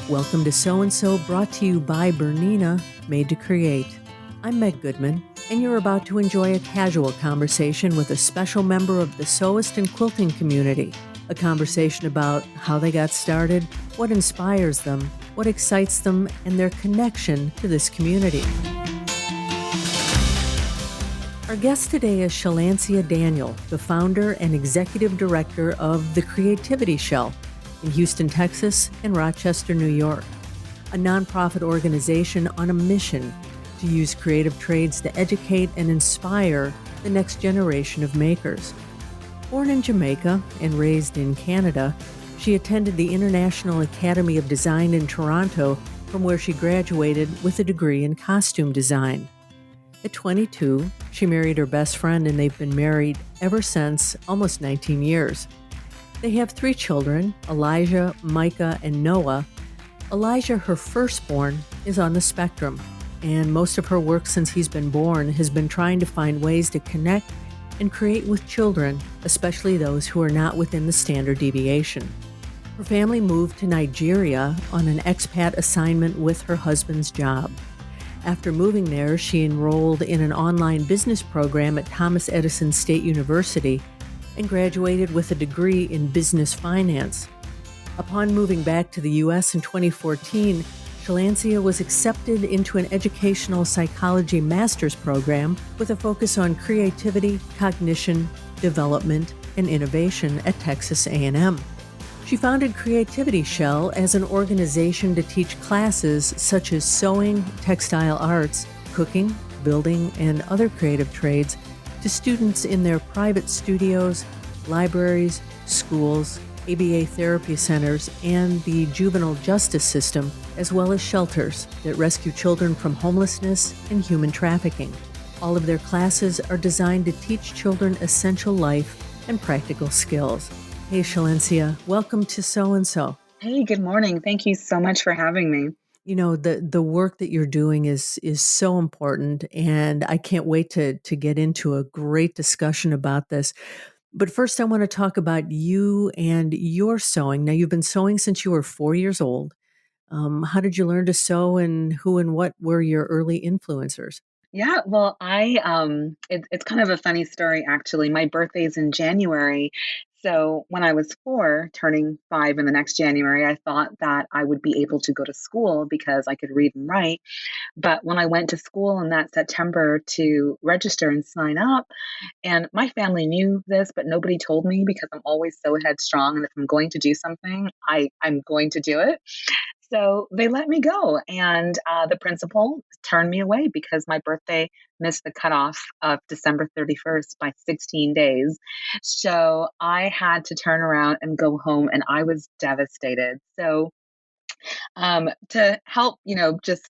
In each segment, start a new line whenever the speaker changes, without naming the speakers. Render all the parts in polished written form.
Welcome to So-and-So, brought to you by Bernina, made to create. I'm Meg Goodman, and you're about to enjoy a casual conversation with a special member of the sewist and quilting community. A conversation about how they got started, what inspires them, what excites them, and their connection to this community. Our guest today is Shelancia Daniel, the founder and executive director of The Creativity Shell in Houston, Texas, and Rochester, New York, a nonprofit organization on a mission to use creative trades to educate and inspire the next generation of makers. Born in Jamaica and raised in Canada, she attended the International Academy of Design in Toronto, from where she graduated with a degree in costume design. At 22, she married her best friend, and they've been married ever since, almost 19 years. They have 3 children, Elijah, Micah, and Noah. Elijah, her firstborn, is on the spectrum, and most of her work since he's been born has been trying to find ways to connect and create with children, especially those who are not within the standard deviation. Her family moved to Nigeria on an expat assignment with her husband's job. After moving there, she enrolled in an online business program at Thomas Edison State University and graduated with a degree in business finance. Upon moving back to the U.S. in 2014, Shelancia was accepted into an educational psychology master's program with a focus on creativity, cognition, development, and innovation at Texas A&M. She founded Creativity Shell as an organization to teach classes such as sewing, textile arts, cooking, building, and other creative trades to students in their private studios, libraries, schools, ABA therapy centers, and the Juvenile Justice System, as well as shelters that rescue children from homelessness and human trafficking. All of their classes are designed to teach children essential life and practical skills. Hey, Shelancia, welcome to So-and-So.
Hey, good morning. Thank you so much for having me.
You know, the work that you're doing is so important, and I can't wait to get into a great discussion about this. But first, I want to talk about you and your sewing. Now, you've been sewing since you were 4 years old. How did you learn to sew, and who and what were your early influencers?
Yeah, well, it's kind of a funny story actually. My birthday's in January. So when I was 4, turning 5 in the next January, I thought that I would be able to go to school because I could read and write. But when I went to school in that September to register and sign up, and my family knew this, but nobody told me because I'm always so headstrong. And if I'm going to do something, I'm going to do it. So they let me go, and the principal turned me away because my birthday missed the cutoff of December 31st by 16 days. So I had to turn around and go home, and I was devastated. So to help, just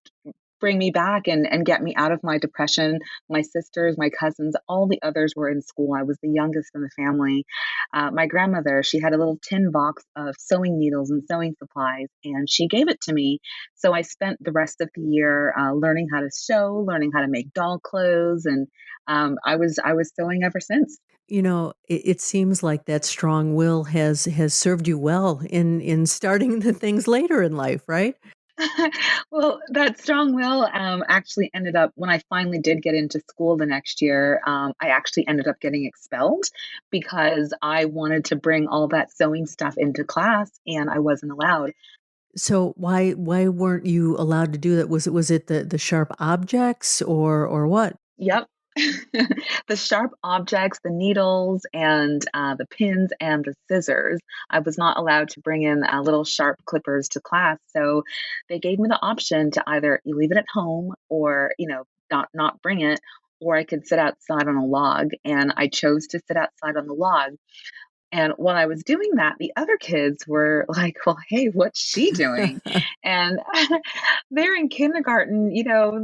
bring me back and get me out of my depression. My sisters, my cousins, all the others were in school. I was the youngest in the family. My grandmother, she had a little tin box of sewing needles and sewing supplies, and she gave it to me. So I spent the rest of the year learning how to sew, learning how to make doll clothes, and I was sewing ever since.
You know, it seems like that strong will has served you well in starting the things later in life, right?
Well, that strong will actually ended up when I finally did get into school the next year. I actually ended up getting expelled because I wanted to bring all that sewing stuff into class and I wasn't allowed.
So why weren't you allowed to do that? Was it the sharp objects or what?
Yep. The sharp objects, the needles, and the pins and the scissors. I was not allowed to bring in little sharp clippers to class. So they gave me the option to either you leave it at home or, not bring it, or I could sit outside on a log. And I chose to sit outside on the log. And while I was doing that, the other kids were like, well, hey, what's she doing? And they're in kindergarten,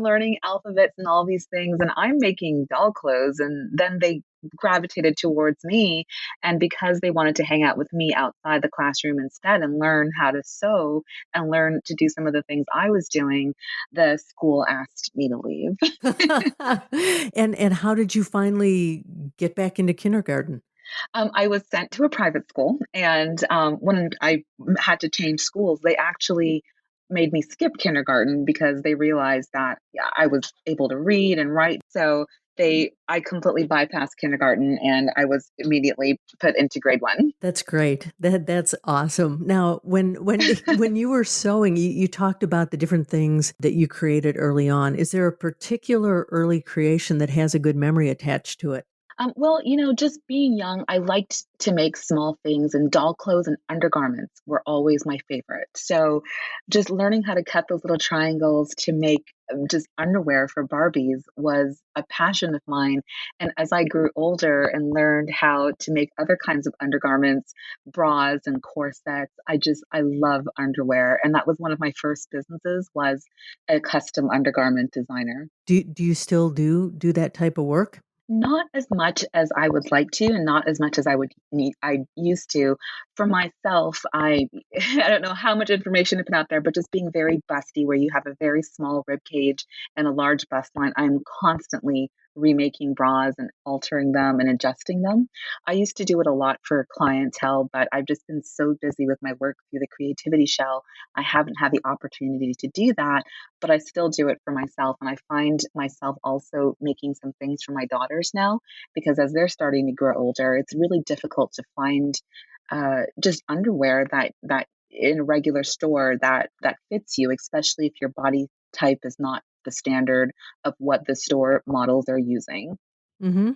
learning alphabets and all these things. And I'm making doll clothes. And then they gravitated towards me. And because they wanted to hang out with me outside the classroom instead and learn how to sew and learn to do some of the things I was doing, the school asked me to leave.
And how did you finally get back into kindergarten?
I was sent to a private school, and when I had to change schools, they actually made me skip kindergarten because they realized that, yeah, I was able to read and write. So I completely bypassed kindergarten and I was immediately put into grade one.
That's great. That's awesome. Now, when when you were sewing, you talked about the different things that you created early on. Is there a particular early creation that has a good memory attached to it?
Well, just being young, I liked to make small things, and doll clothes and undergarments were always my favorite. So, just learning how to cut those little triangles to make just underwear for Barbies was a passion of mine. And as I grew older and learned how to make other kinds of undergarments, bras and corsets, I love underwear, and that was one of my first businesses was a custom undergarment designer.
Do you still do that type of work?
Not as much as I would like to, and not as much as I used to. For myself, I don't know how much information to put out there, but just being very busty, where you have a very small rib cage and a large bust line, I'm constantly remaking bras and altering them and adjusting them. I used to do it a lot for clientele, but I've just been so busy with my work through the creativity shell, I haven't had the opportunity to do that, but I still do it for myself. And I find myself also making some things for my daughters now because as they're starting to grow older, it's really difficult to find just underwear that in a regular store that fits you, especially if your body type is not the standard of what the store models are using.
Mhm.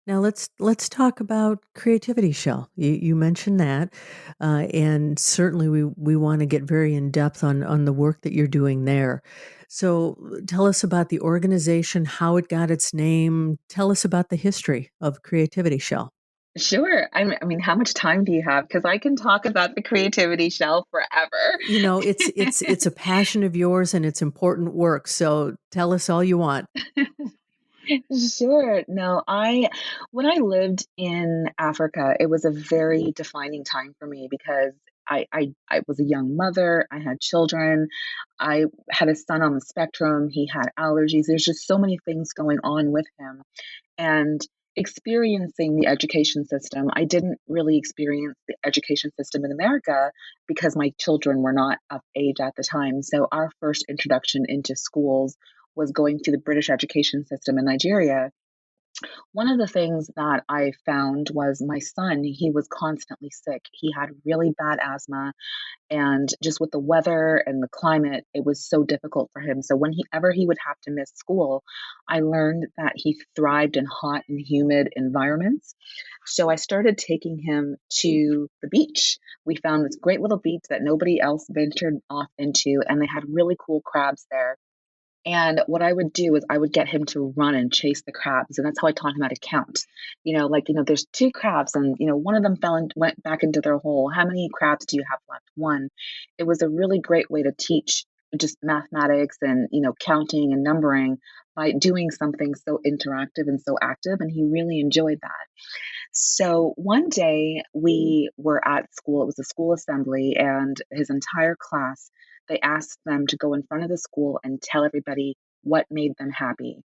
Now let's talk about Creativity Shell. You mentioned that, and certainly we want to get very in depth on the work that you're doing there. So tell us about the organization, how it got its name. Tell us about the history of Creativity Shell.
Sure. I mean, how much time do you have? Because I can talk about the creativity shell forever.
You know, it's a passion of yours and it's important work. So tell us all you want.
Sure. No, when I lived in Africa, it was a very defining time for me because I was a young mother. I had children. I had a son on the spectrum. He had allergies. There's just so many things going on with him. And experiencing the education system, I didn't really experience the education system in America because my children were not of age at the time. So our first introduction into schools was going through the British education system in Nigeria. One of the things that I found was my son, he was constantly sick. He had really bad asthma, and just with the weather and the climate, it was so difficult for him. So when he would have to miss school, I learned that he thrived in hot and humid environments. So I started taking him to the beach. We found this great little beach that nobody else ventured off into, and they had really cool crabs there. And what I would do is I would get him to run and chase the crabs, and that's how I taught him how to count. There's two crabs, and one of them went back into their hole. How many crabs do you have left? One. It was a really great way to teach just mathematics and counting and numbering by doing something so interactive and so active, and he really enjoyed that. So one day we were at school, it was a school assembly, and his entire class, they asked them to go in front of the school and tell everybody what made them happy.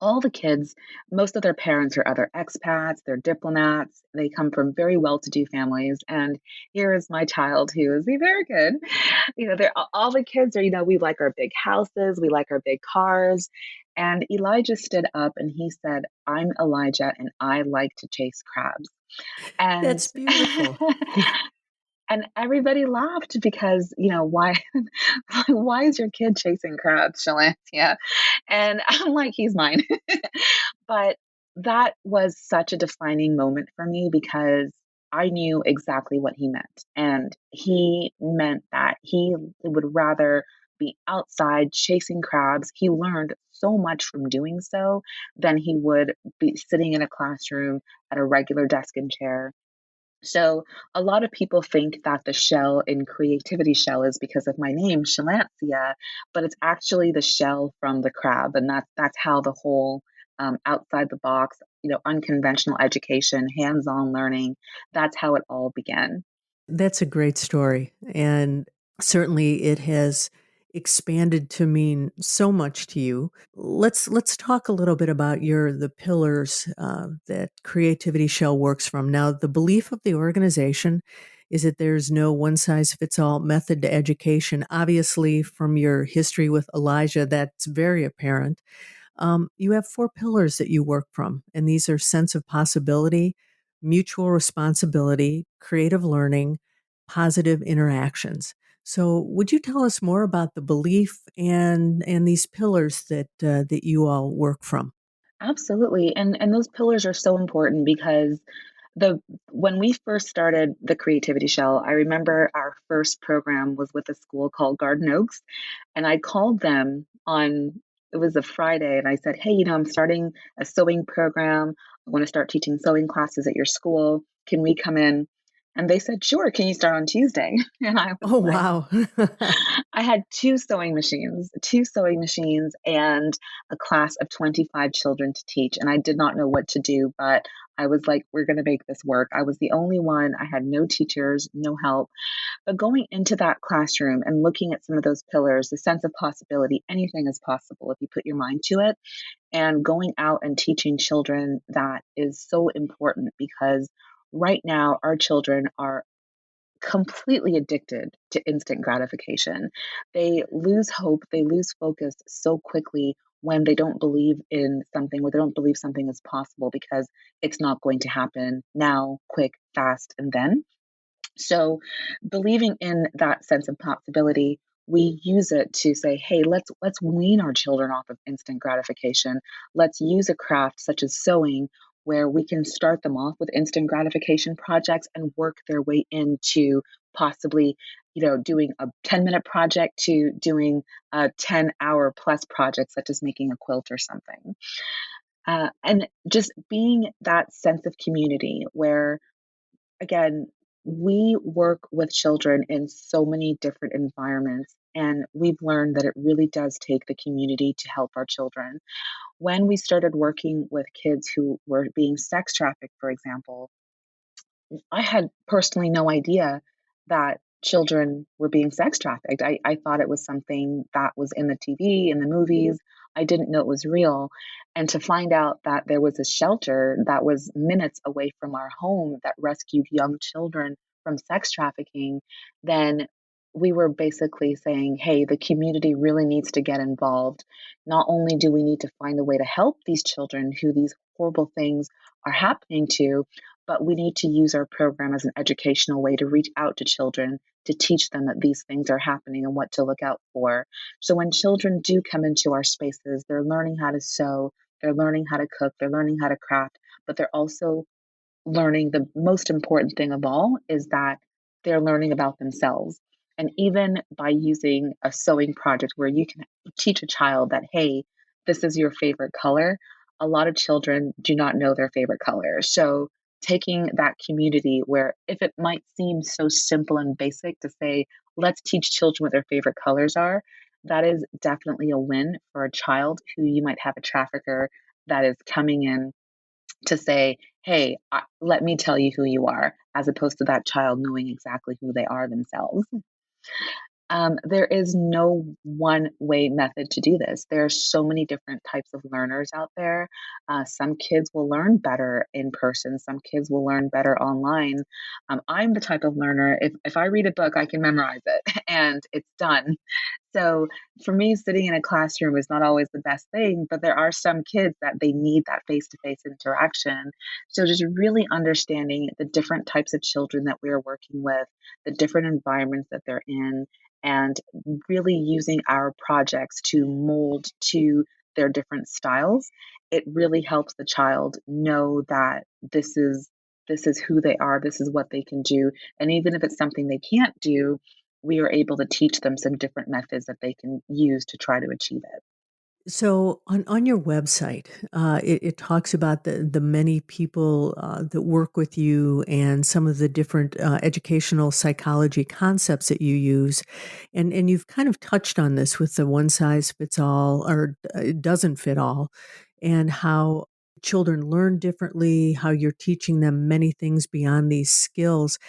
All the kids, most of their parents are other expats, they're diplomats, they come from very well to do families. And here is my child who is very good. They're all the kids are, we like our big houses, we like our big cars. And Elijah stood up and he said, I'm Elijah and I like to chase crabs. And
That's beautiful.
and everybody laughed because, why why is your kid chasing crabs, Shelancia? And I'm like, he's mine. But that was such a defining moment for me because I knew exactly what he meant. And he meant that he would rather be outside chasing crabs. He learned so much from doing so than he would be sitting in a classroom at a regular desk and chair. So a lot of people think that the shell in creativity shell is because of my name, Shelancia, but it's actually the shell from the crab, and that's how the whole outside the box, unconventional education, hands-on learning, that's how it all began.
That's a great story, and certainly it has expanded to mean so much to you. Let's talk a little bit about the pillars that Creativity Shell works from. Now, the belief of the organization is that there's no one size fits all method to education. Obviously, from your history with Elijah, that's very apparent. You have four pillars that you work from, and these are sense of possibility, mutual responsibility, creative learning, positive interactions. So, would you tell us more about the belief and these pillars that you all work from?
Absolutely. And those pillars are so important because the when we first started the Creativity Shell, I remember our first program was with a school called Garden Oaks, and I called them on it was a Friday and I said, "Hey, I'm starting a sewing program. I want to start teaching sewing classes at your school. Can we come in?" And they said, "Sure, can you start on Tuesday?" And I was
Oh,
like,
wow.
I had two sewing machines, and a class of 25 children to teach. And I did not know what to do, but I was like, we're going to make this work. I was the only one. I had no teachers, no help. But going into that classroom and looking at some of those pillars, the sense of possibility, anything is possible if you put your mind to it, and going out and teaching children that is so important because right now our children are completely addicted to instant gratification. They lose hope, they lose focus so quickly when they don't believe in something, or they don't believe something is possible because it's not going to happen now, quick, fast, and then. So, believing in that sense of possibility, we use it to say, "Hey, let's wean our children off of instant gratification. Let's use a craft such as sewing where we can start them off with instant gratification projects and work their way into possibly, doing a 10-minute project to doing a 10-hour plus project such as making a quilt or something." And just being that sense of community where again, we work with children in so many different environments, and we've learned that it really does take the community to help our children. When we started working with kids who were being sex trafficked, for example, I had personally no idea that children were being sex trafficked. I thought it was something that was in the TV, in the movies. I didn't know it was real. And to find out that there was a shelter that was minutes away from our home that rescued young children from sex trafficking, then we were basically saying, hey, the community really needs to get involved. Not only do we need to find a way to help these children who these horrible things are happening to, but we need to use our program as an educational way to reach out to children to teach them that these things are happening and what to look out for. So when children do come into our spaces, they're learning how to sew, they're learning how to cook, they're learning how to craft, but they're also learning the most important thing of all is that they're learning about themselves. And even by using a sewing project where you can teach a child that, hey, this is your favorite color, a lot of children do not know their favorite color. So taking that community where if it might seem so simple and basic to say, let's teach children what their favorite colors are, that is definitely a win for a child who you might have a trafficker that is coming in to say, hey, let me tell you who you are, as opposed to that child knowing exactly who they are themselves. There is no one way method to do this. There are so many different types of learners out there. Some kids will learn better in person, some kids will learn better online. I'm the type of learner, if I read a book, I can memorize it and it's done. So for me, sitting in a classroom is not always the best thing, but there are some kids that they need that face to face interaction. So just really understanding the different types of children that we are working with, the different environments that they're in, and really using our projects to mold to their different styles, it really helps the child know that this is who they are, this is what they can do. And even if it's something they can't do, we are able to teach them some different methods that they can use to try to achieve it.
So on your website, it talks about the many people that work with you and some of the different educational psychology concepts that you use, and you've kind of touched on this with the one size fits all or it doesn't fit all, and how children learn differently, how you're teaching them many things beyond these skills.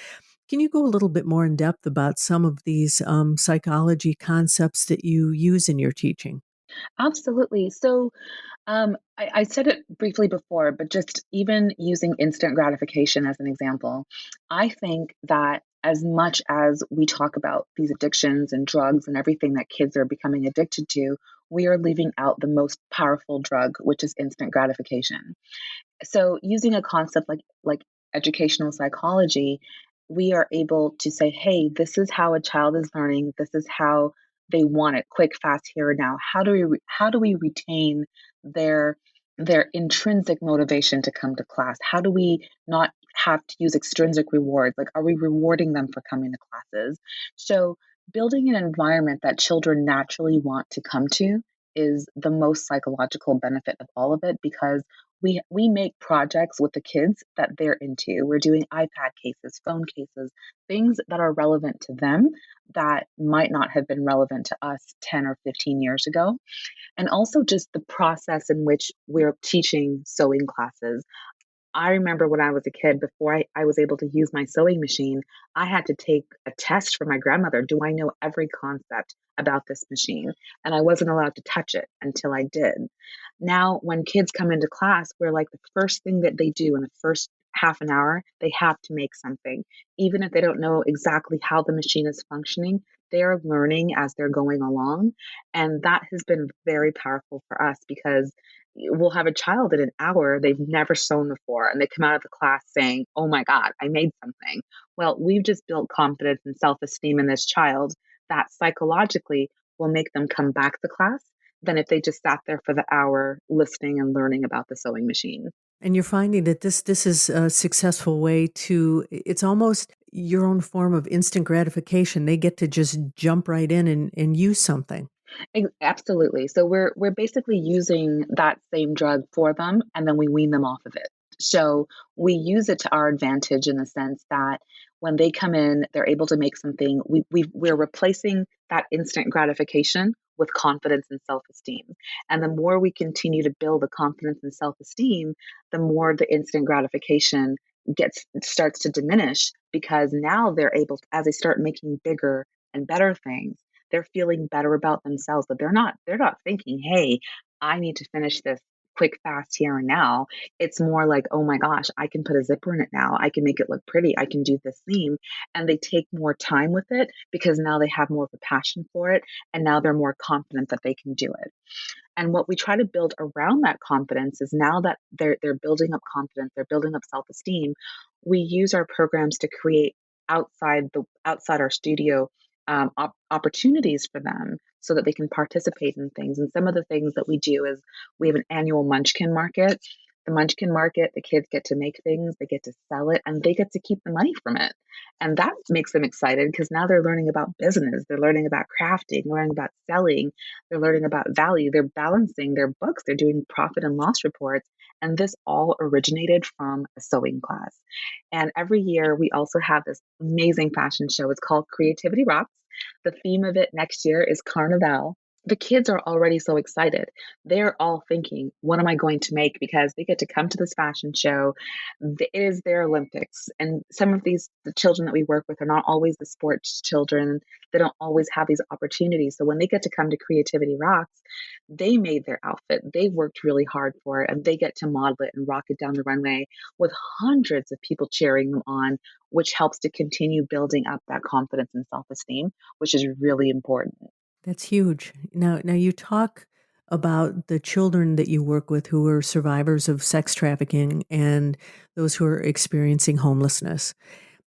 Can you go a little bit more in depth about some of these psychology concepts that you use in your teaching?
Absolutely. So I said it briefly before, but just even using instant gratification as an example, I think that as much as we talk about these addictions and drugs and everything that kids are becoming addicted to, we are leaving out the most powerful drug, which is instant gratification. So using a concept like educational psychology, we are able to say, hey, this is how a child is learning, this is how they want it, quick, fast, here and now. How do we retain their their intrinsic motivation to come to class? How do we not have to use extrinsic rewards? Like, are we rewarding them for coming to classes? So building an environment that children naturally want to come to is the most psychological benefit of all of it, because we make projects with the kids that they're into. We're doing iPad cases, phone cases, things that are relevant to them that might not have been relevant to us 10 or 15 years ago. And also just the process in which we're teaching sewing classes. I remember when I was a kid, before I was able to use my sewing machine, I had to take a test from my grandmother. Do I know every concept about this machine? And I wasn't allowed to touch it until I did. Now, when kids come into class, we're like, the first thing that they do in the first half an hour, they have to make something. Even if they don't know exactly how the machine is functioning, they are learning as they're going along. And that has been very powerful for us, because we'll have a child in an hour, they've never sewn before, and they come out of the class saying, oh my God, I made something. Well, we've just built confidence and self esteem in this child that psychologically will make them come back to class than if they just sat there for the hour listening and learning about the sewing machine.
And you're finding that this is a successful way to it's almost your own form of instant gratification. They get to just jump right in and use something.
Absolutely. So we're basically using that same drug for them, and then we wean them off of it. So we use it to our advantage in the sense that when they come in, they're able to make something. We're replacing that instant gratification with confidence and self-esteem. And the more we continue to build the confidence and self-esteem, the more the instant gratification gets starts to diminish, because now they're able to, as they start making bigger and better things, they're feeling better about themselves, but they're not thinking, hey, I need to finish this quick, fast, here and now. It's more like, oh my gosh, I can put a zipper in it now, I can make it look pretty, I can do this seam. And they take more time with it because now they have more of a passion for it, and now they're more confident that they can do it. And what we try to build around that confidence is, now that they're building up confidence, they're building up self-esteem, we use our programs to create outside our studio opportunities for them so that they can participate in things. And some of the things that we do is, we have an annual Munchkin Market. The Munchkin Market, the kids get to make things, they get to sell it, and they get to keep the money from it. And that makes them excited, because now they're learning about business, they're learning about crafting, learning about selling, they're learning about value, they're balancing their books, they're doing profit and loss reports. And this all originated from a sewing class. And every year we also have this amazing fashion show. It's called Creativity Rocks. The theme of it next year is Carnival. The kids are already so excited. They're all thinking, what am I going to make? Because they get to come to this fashion show. It is their Olympics. And some of the children that we work with are not always the sports children. They don't always have these opportunities. So when they get to come to Creativity Rocks, they made their outfit. They worked really hard for it, and they get to model it and rock it down the runway with hundreds of people cheering them on, which helps to continue building up that confidence and self esteem, which is really important.
That's huge. Now you talk about the children that you work with who are survivors of sex trafficking and those who are experiencing homelessness.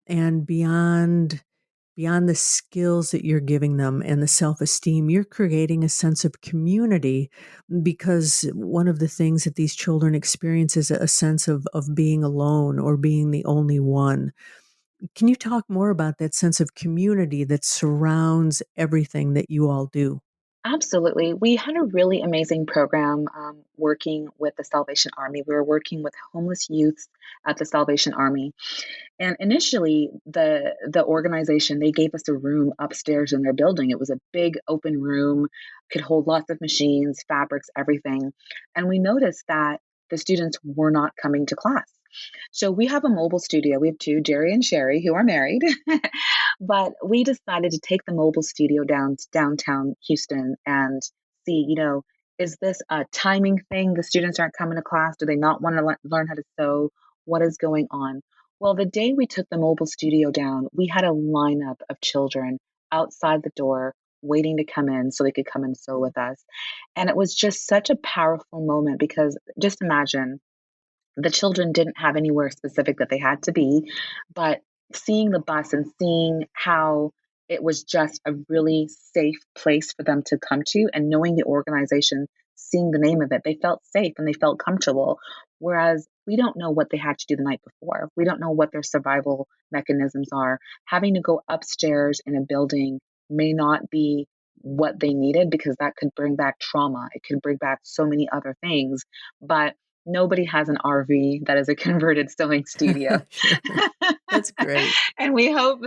And beyond the skills that you're giving them and the self-esteem, you're creating a sense of community, because one of the things that these children experience is a sense of being alone or being the only one. Can you talk more about that sense of community that surrounds everything that you all do?
Absolutely. We had a really amazing program working with the Salvation Army. We were working with homeless youths at the Salvation Army. And initially, the organization, they gave us a room upstairs in their building. It was a big open room, could hold lots of machines, fabrics, everything. And we noticed that the students were not coming to class. So we have a mobile studio. We have two, Jerry and Sherry, who are married. But we decided to take the mobile studio down to downtown Houston and see, is this a timing thing? The students aren't coming to class. Do they not want to learn how to sew? What is going on? Well, the day we took the mobile studio down, we had a lineup of children outside the door waiting to come in so they could come and sew with us. And it was just such a powerful moment because just imagine the children didn't have anywhere specific that they had to be, but seeing the bus and seeing how it was just a really safe place for them to come to, and knowing the organization, seeing the name of it, they felt safe and they felt comfortable. Whereas we don't know what they had to do the night before. We don't know what their survival mechanisms are. Having to go upstairs in a building may not be what they needed because that could bring back trauma. It could bring back so many other things. But nobody has an RV that is a converted sewing studio.
Sure. That's great.
And we hope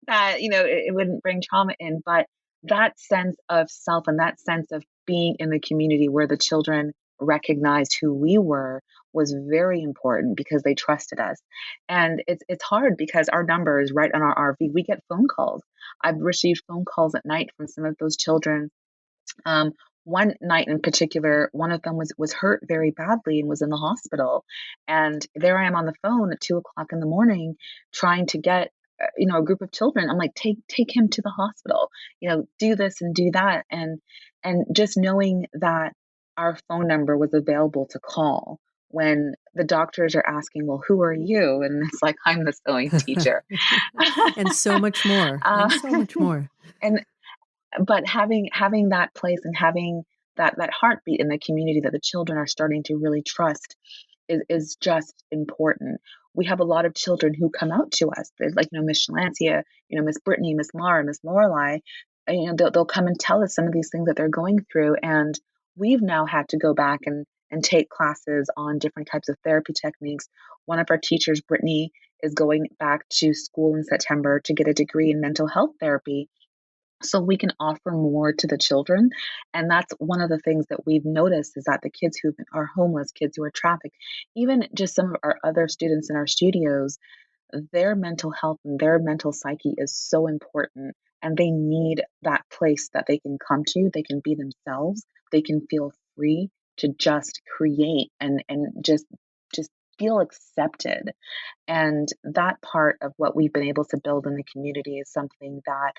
that, it wouldn't bring trauma in. But that sense of self and that sense of being in the community where the children recognized who we were was very important because they trusted us. And it's hard because our number is right on our RV. We get phone calls. I've received phone calls at night from some of those children. um, one night in particular, one of them was hurt very badly and was in the hospital. And there I am on the phone at 2 o'clock in the morning, trying to get a group of children. I'm like, take him to the hospital. Do this and do that, and just knowing that our phone number was available to call when the doctors are asking, well, who are you? And it's like, I'm the sewing teacher.
And so much more,
uh,
and so much more.
and but having that place and having that heartbeat in the community that the children are starting to really trust is just important. We have a lot of children who come out to us. There's like, Miss Shelancia, Miss Brittany, Miss Mara, Miss Lorelei, and, they'll come and tell us some of these things that they're going through. And we've now had to go back and take classes on different types of therapy techniques. One of our teachers, Brittany, is going back to school in September to get a degree in mental health therapy so we can offer more to the children. And that's one of the things that we've noticed is that the kids who are homeless, kids who are trafficked, even just some of our other students in our studios, their mental health and their mental psyche is so important. And they need that place that they can come to, they can be themselves, they can feel free to just create and just feel accepted. And that part of what we've been able to build in the community is something that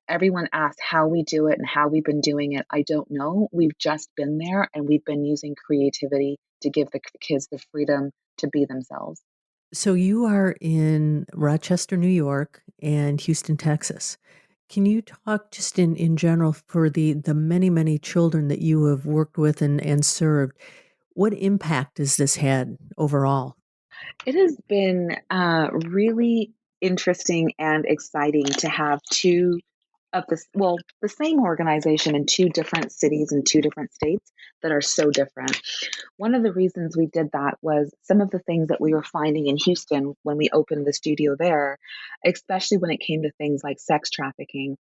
everyone asks how we do it and how we've been doing it. I don't know. We've just been there and we've been using creativity to give the kids the freedom to be themselves.
So you are in Rochester, New York, and Houston, Texas. Can you talk just in general for the many, many children that you have worked with and served? What impact has this had overall?
It has been really interesting and exciting to have two of the same organization in two different cities and two different states that are so different. One of the reasons we did that was some of the things that we were finding in Houston when we opened the studio there, especially when it came to things like sex trafficking,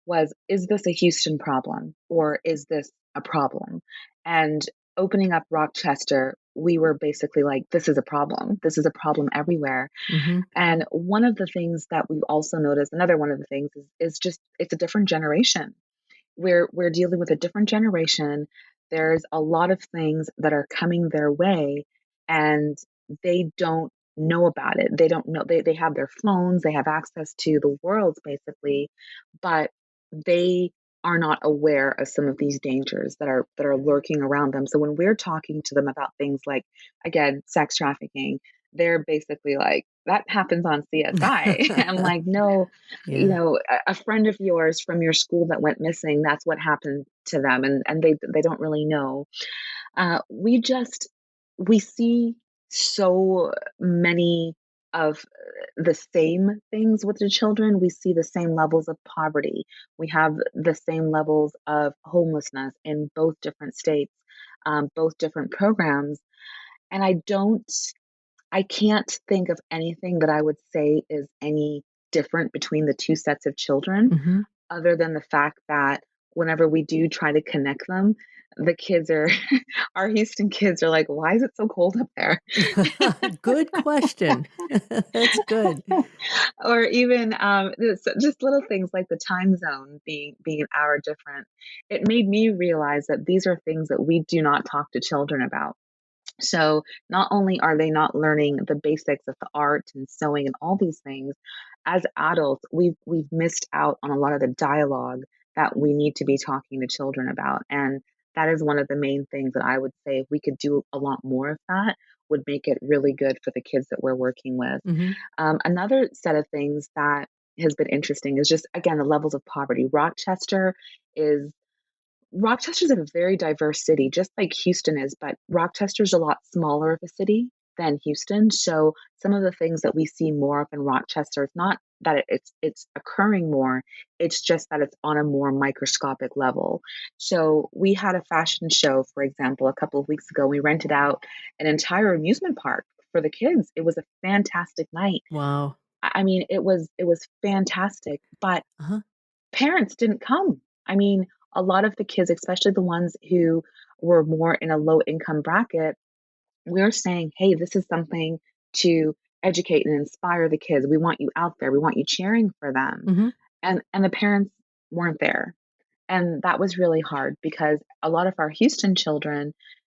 was, is this a Houston problem or is this a problem? And opening up Rochester, we were basically like, this is a problem. This is a problem everywhere.
Mhm.
And one of the things that we've also noticed, another one of the things is just it's a different generation. We're dealing with a different generation. There's a lot of things that are coming their way and they don't know about it. They don't know they have their phones, they have access to the world basically, but they are not aware of some of these dangers that are lurking around them. So when we're talking to them about things like, again, sex trafficking, they're basically like, that happens on CSI. I'm like, no,
Yeah.
a friend of yours from your school that went missing, that's what happened to them. And they don't really know. We see so many of the same things with the children. We see the same levels of poverty. We have the same levels of homelessness in both different states, both different programs. And I can't think of anything that I would say is any different between the two sets of children,
Mhm.
other than the fact that whenever we do try to connect them, the kids are, our Houston kids are like, why is it so cold up there?
Good question. That's good.
Or even just little things like the time zone being an hour different. It made me realize that these are things that we do not talk to children about. So not only are they not learning the basics of the art and sewing and all these things, as adults, we've missed out on a lot of the dialogue that we need to be talking to children about. And that is one of the main things that I would say if we could do a lot more of that would make it really good for the kids that we're working with.
Hmm.
Another set of things that has been interesting is just again the levels of poverty. Is Rochester's a very diverse city, just like Houston is, but Rochester's a lot smaller of a city than Houston. So some of the things that we see more of in Rochester, it's not that it's occurring more, it's just that it's on a more microscopic level. So we had a fashion show, for example, a couple of weeks ago. We rented out an entire amusement park for the kids. It was a fantastic night.
Wow.
I mean, it was fantastic, but
Uh-huh.
parents didn't come. I mean, a lot of the kids, especially the ones who were more in a low income bracket, we're saying, hey, this is something to educate and inspire the kids. We want you out there. We want you cheering for them.
Hmm.
And the parents weren't there. And that was really hard because a lot of our Houston children,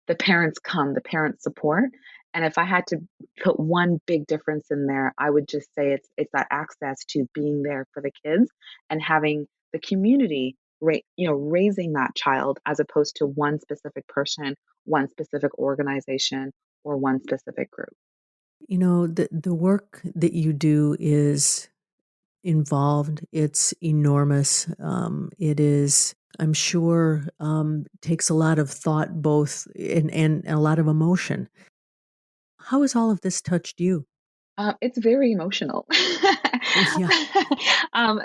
the parents come, the parents support. And if I had to put one big difference in there, I would just say it's that access to being there for the kids and having the community, raising that child as opposed to one specific person, one specific organization, or one specific group.
The work that you do is involved. It's enormous. It is, I'm sure, takes a lot of thought, both and a lot of emotion. How has all of this touched you?
It's very emotional.
Yeah.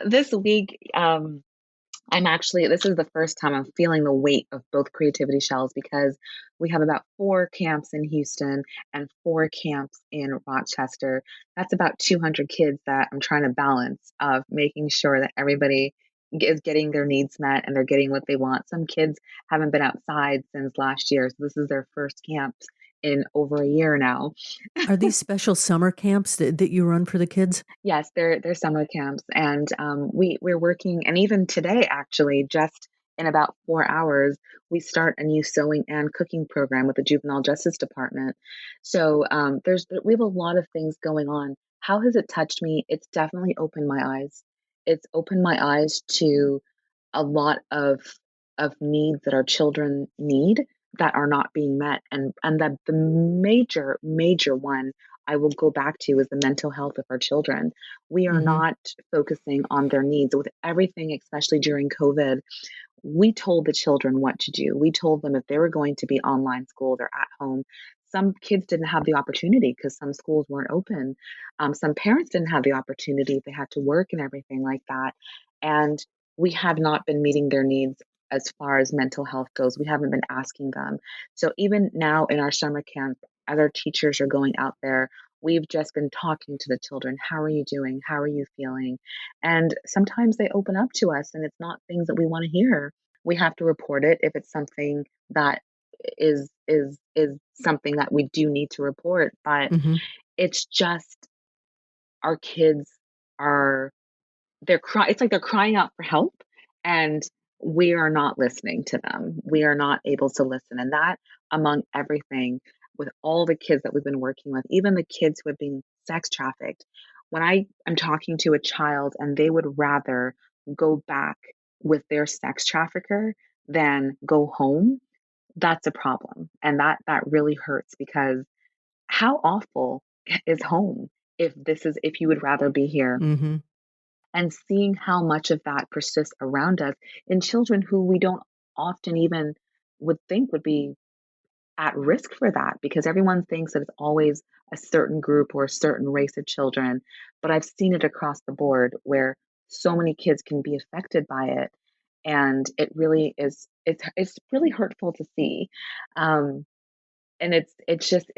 This week, this is the first time I'm feeling the weight of both creativity shells because we have about 4 camps in Houston and 4 camps in Rochester. That's about 200 kids that I'm trying to balance of making sure that everybody is getting their needs met and they're getting what they want. Some kids haven't been outside since last year, so this is their first camps in over a year now.
Are these special summer camps that you run for the kids?
Yes, they're summer camps, and we're working. And even today, actually, just in about 4 hours, we start a new sewing and cooking program with the Juvenile Justice Department. So we have a lot of things going on. How has it touched me? It's definitely opened my eyes. It's opened my eyes to a lot of needs that our children need that are not being met, and that the major one I will go back to is the mental health of our children. We are
Hmm.
not focusing on their needs with everything, especially during COVID. We told the children what to do. We told them if they were going to be online school, they're at home. Some kids didn't have the opportunity because some schools weren't open. Some parents didn't have the opportunity. They had to work and everything like that. And we have not been meeting their needs as far as mental health goes. We haven't been asking them. So even now in our summer camp, as our teachers are going out there, we've just been talking to the children. How are you doing? How are you feeling? And sometimes they open up to us and it's not things that we want to hear. We have to report it if it's something that is something that we do need to report. But
Hmm.
it's just our kids are it's like they're crying out for help and we are not listening to them. We are not able to listen. And that among everything with all the kids that we've been working with, even the kids who have been sex trafficked, when I am talking to a child and they would rather go back with their sex trafficker than go home, that's a problem. And that really hurts because how awful is home if you would rather be here,
Hmm.
and seeing how much of that persists around us in children who we don't often even would think would be at risk for that because everyone thinks that it's always a certain group or a certain race of children. But I've seen it across the board where so many kids can be affected by it. And it really is, it's really hurtful to see. Um, and it's just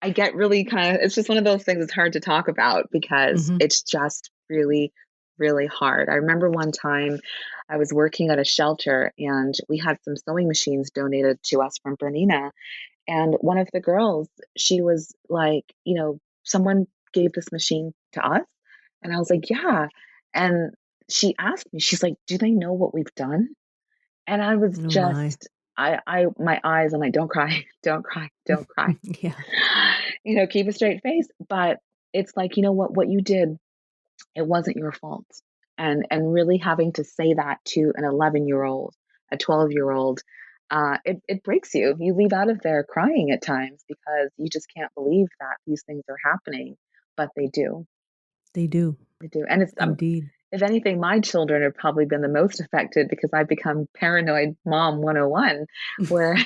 I get really kind of, it's just one of those things that's hard to talk about because
Hmm.
it's just really hard. I remember one time I was working at a shelter and we had some sewing machines donated to us from Bernina, and one of the girls, she was like, someone gave this machine to us, and I was like, yeah. And she asked me, she's like, do they know what we've done? And I was
Oh my.
just, my eyes, I'm like, don't cry, don't cry, don't cry.
Yeah,
Keep a straight face. But it's like, what you did, it wasn't your fault. And really having to say that to an 11-year-old, a 12-year-old, it breaks you. You leave out of there crying at times because you just can't believe that these things are happening, but they do.
they do.
They do. And it's
Indeed.
if anything, my children have probably been the most affected because I've become paranoid mom 101, where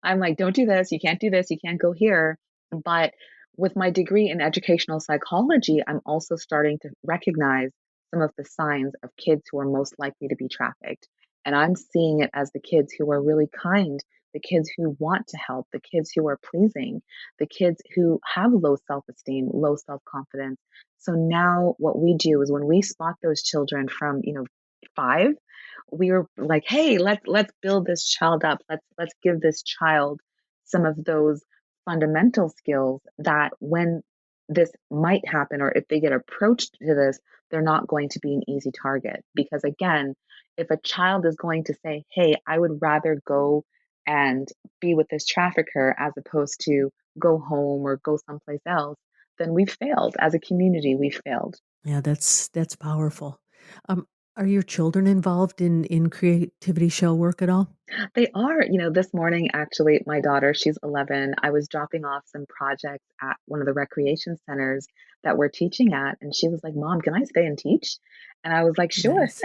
I'm like, don't do this, you can't do this, you can't go here. But with my degree in educational psychology, I'm also starting to recognize some of the signs of kids who are most likely to be trafficked. And I'm seeing it as the kids who are really kind, the kids who want to help, the kids who are pleasing, the kids who have low self esteem, low self confidence. So now what we do is when we spot those children from, 5, we were like, hey, let's build this child up. Let's give this child some of those fundamental skills that when this might happen or if they get approached to this, they're not going to be an easy target. Because again, if a child is going to say, hey, I would rather go and be with this trafficker as opposed to go home or go someplace else, then we've failed. As a community, we've failed.
Yeah, that's powerful. Um, are your children involved in creativity shell work at all?
They are. This morning, actually, my daughter, she's 11, I was dropping off some projects at one of the recreation centers that we're teaching at. And she was like, Mom, can I stay and teach? And I was like, sure.
Nice.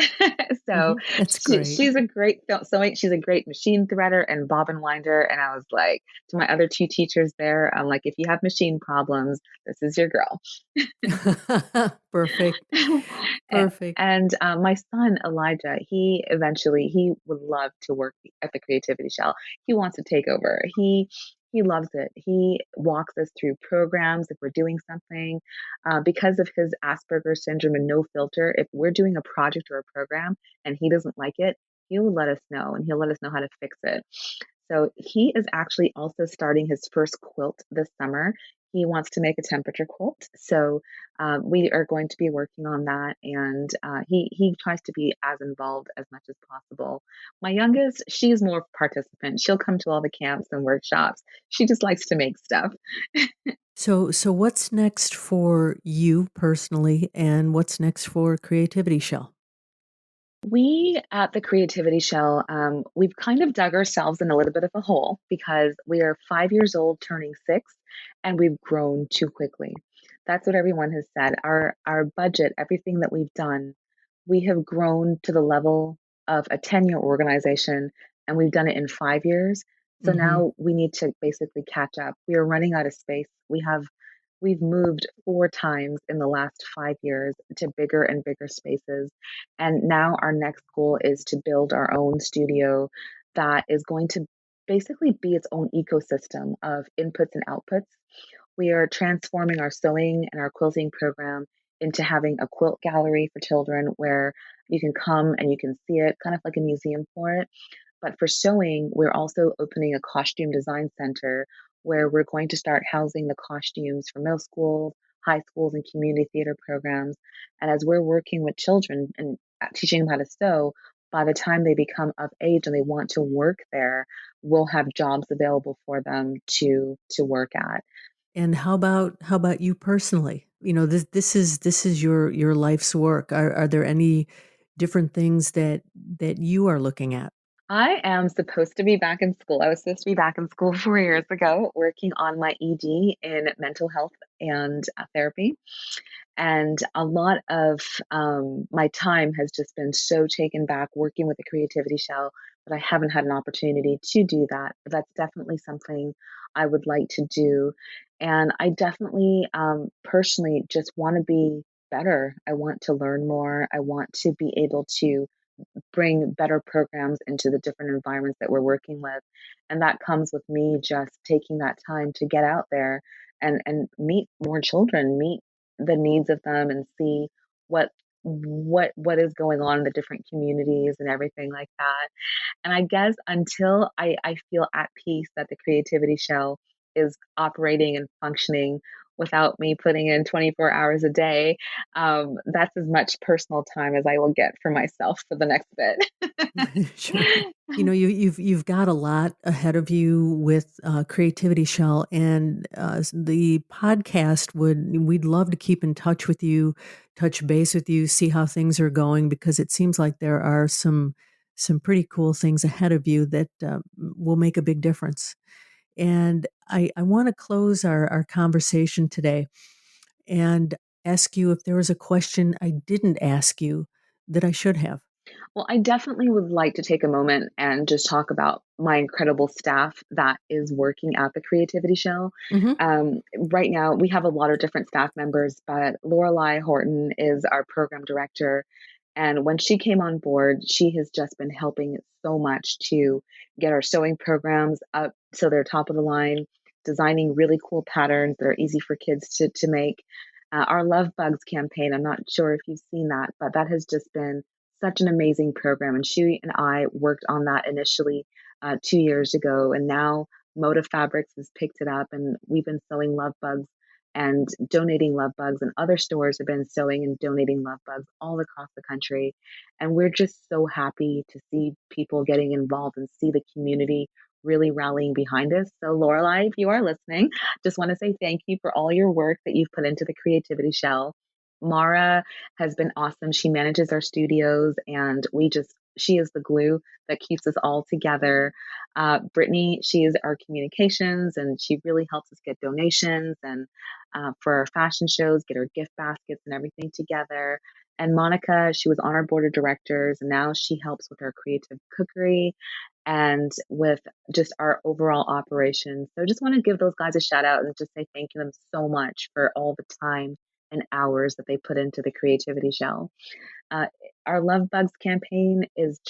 So
That's great.
she's a great sewing. She's a great machine threader and bobbin winder. And I was like, to my other two teachers there, I'm like, if you have machine problems, this is your girl.
Perfect.
A-
Perfect.
And my son Elijah, he would love to work at the Creativity Shell. He wants to take over. He loves it. He walks us through programs if we're doing something. Because of his Asperger's syndrome and no filter, if we're doing a project or a program and he doesn't like it, he will let us know and he'll let us know how to fix it. So he is actually also starting his first quilt this summer. He wants to make a temperature quilt. So we are going to be working on that, and he tries to be as involved as much as possible. My youngest, she's more participant. She'll come to all the camps and workshops. She just likes to make stuff.
So what's next for you personally, and what's next for Creativity Shell?
We at the Creativity Shell, we've kind of dug ourselves in a little bit of a hole because we are 5 years old, turning 6, and we've grown too quickly. That's what everyone has said. Our budget, everything that we've done, we have grown to the level of a 10-year organization, and we've done it in 5 years. So
Mhm.
now we need to basically catch up. We are running out of space. We've moved 4 times in the last 5 years to bigger and bigger spaces. And now our next goal is to build our own studio that is going to basically be its own ecosystem of inputs and outputs. We are transforming our sewing and our quilting program into having a quilt gallery for children where you can come and you can see it, kind of like a museum for it. But for sewing, we're also opening a costume design center where we're going to start housing the costumes for middle schools, high schools, and community theater programs. And as we're working with children and teaching them how to sew, by the time they become of age and they want to work there, we'll have jobs available for them to work at.
And how about you personally? This is your life's work. Are there any different things that you are looking at?
I am supposed to be back in school. I was supposed to be back in school 4 years ago, working on my ED in mental health and therapy. And a lot of my time has just been so taken back working with the Creativity Shell that I haven't had an opportunity to do that. But that's definitely something I would like to do. And I definitely personally just want to be better. I want to learn more. I want to be able to bring better programs into the different environments that we're working with. And that comes with me just taking that time to get out there and meet more children, meet the needs of them and see what what is going on in the different communities and everything like that. And I guess until I feel at peace that the Creativity Shell is operating and functioning without me putting in 24 hours a day. That's as much personal time as I will get for myself for the next bit.
Sure. You've got a lot ahead of you with Creativity Shell, and the podcast we'd love to keep in touch with you, touch base with you, see how things are going, because it seems like there are some pretty cool things ahead of you that will make a big difference. And I want to close our conversation today and ask you if there was a question I didn't ask you that I should have.
Well, I definitely would like to take a moment and just talk about my incredible staff that is working at the Creativity Show.
Hmm.
Right now, we have a lot of different staff members, but Lorelei Horton is our program director. And when she came on board, she has just been helping so much to get our sewing programs up so they're top of the line, designing really cool patterns that are easy for kids to make. Our Love Bugs campaign, I'm not sure if you've seen that, but that has just been such an amazing program. And she and I worked on that initially 2 years ago. And now Moda Fabrics has picked it up, and we've been sewing love bugs and donating love bugs. And other stores have been sewing and donating love bugs all across the country. And we're just so happy to see people getting involved and see the community really rallying behind us. So, Lorelei, if you are listening, just want to say thank you for all your work that you've put into the Creativity Shell. Mara has been awesome. She manages our studios, and she is the glue that keeps us all together. Brittany, she is our communications, and she really helps us get donations and for our fashion shows, get our gift baskets and everything together. And Monica, she was on our board of directors, and now she helps with our creative cookery and with just our overall operations. So just want to give those guys a shout out and just say thank you them so much for all the time and hours that they put into the Creativity Shell. Uh, our Love Bugs campaign it's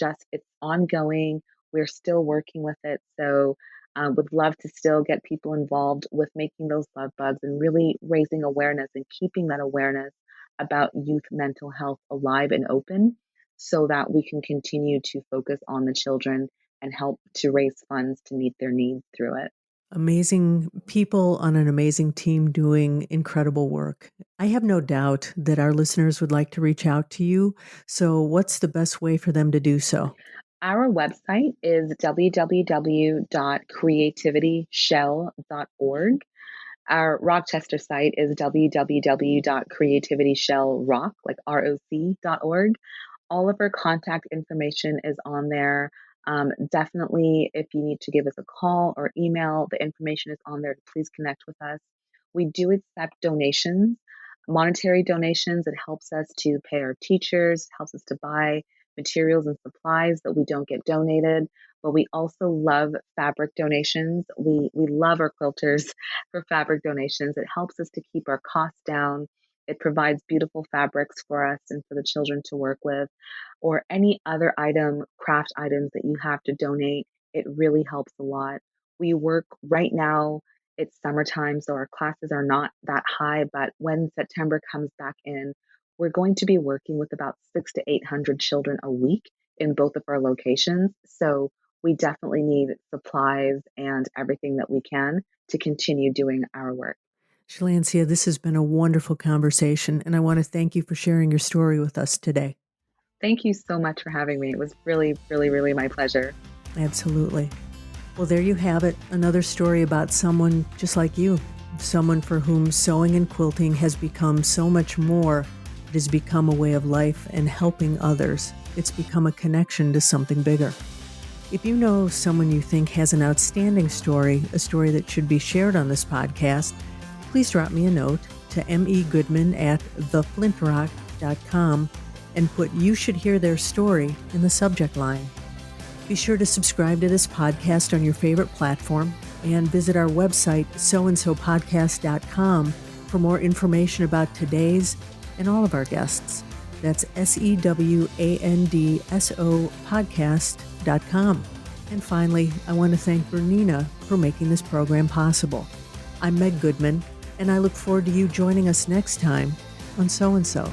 ongoing. We're still working with it. So would love to still get people involved with making those love bugs and really raising awareness and keeping that awareness about youth mental health alive and open so that we can continue to focus on the children and help to raise funds to meet their needs through it.
Amazing people on an amazing team doing incredible work. I have no doubt that our listeners would like to reach out to you. So, what's the best way for them to do so?
Our website is www.creativityshell.org. Our Rochester site is www.creativityshellrock, like ROC.org. All of our contact information is on there. Definitely, if you need to give us a call or email, the information is on there. Please connect with us. We do accept donations, monetary donations. It helps us to pay our teachers, helps us to buy materials and supplies that we don't get donated. But we also love fabric donations. We love our quilters for fabric donations. It helps us to keep our costs down. It provides beautiful fabrics for us and for the children to work with, or any other craft items that you have to donate. It really helps a lot. We work right now, it's summertime, so our classes are not that high, but when September comes back in, we're going to be working with about 600 to 800 children a week in both of our locations. So we definitely need supplies and everything that we can to continue doing our work.
Shelancia, this has been a wonderful conversation, and I want to thank you for sharing your story with us today.
Thank you so much for having me. It was really, really, really my pleasure.
Absolutely. Well, there you have it, another story about someone just like you, someone for whom sewing and quilting has become so much more. It has become a way of life and helping others. It's become a connection to something bigger. If you know someone you think has an outstanding story, a story that should be shared on this podcast, please drop me a note to megoodman@theflintrock.com and put "You should hear their story" in the subject line. Be sure to subscribe to this podcast on your favorite platform and visit our website, soandsopodcast.com, for more information about today's and all of our guests. That's SEWANDSO podcast.com. And finally, I want to thank Bernina for making this program possible. I'm Meg Goodman, and I look forward to you joining us next time on So and So.